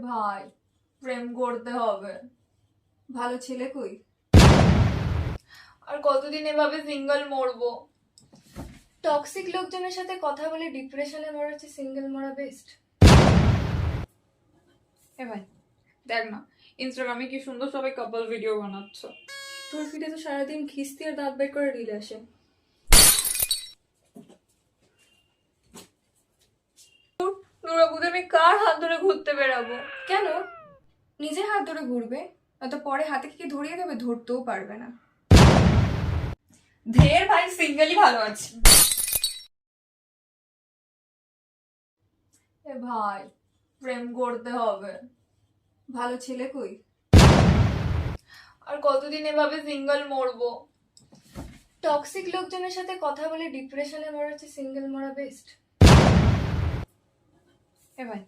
ভাই, প্রেম করতে হবে। ভালো ছেলে কই? আর কতদিন এভাবে সিঙ্গেল মরবো? টক্সিক লোকজনের সাথে কথা বলে ডিপ্রেশনে মরার চেয়ে সিঙ্গেল মরা বেস্ট। এ ভাই দেখ না, ইনস্টাগ্রামে কি সুন্দর সবাই কাপল ভিডিও বানাচ্ছ। তোর ফিডে তো সারাদিন খিস্তি আর দাঁত বের করে রিল আসে। দুর্গাপুজোয় আমি কার হাত ধরে ঘুরতে বেরাবো? কেন? নিজের হাত ধরে ঘুরবে, নয়তো পরে হাতে কি ধরিয়ে দেবে, ধরতেও পারবে না। ধের ভাই, সিঙ্গেলই ভালো আছি। এ ভাই, প্রেম করতে হবে। ভালো ছেলে কই? আর কতদিন এভাবে সিঙ্গেল মরবো? টক্সিক লোকজনের সাথে কথা বলে ডিপ্রেশনে মরার চেয়ে সিঙ্গেল মরা বেস্ট। এ ভাই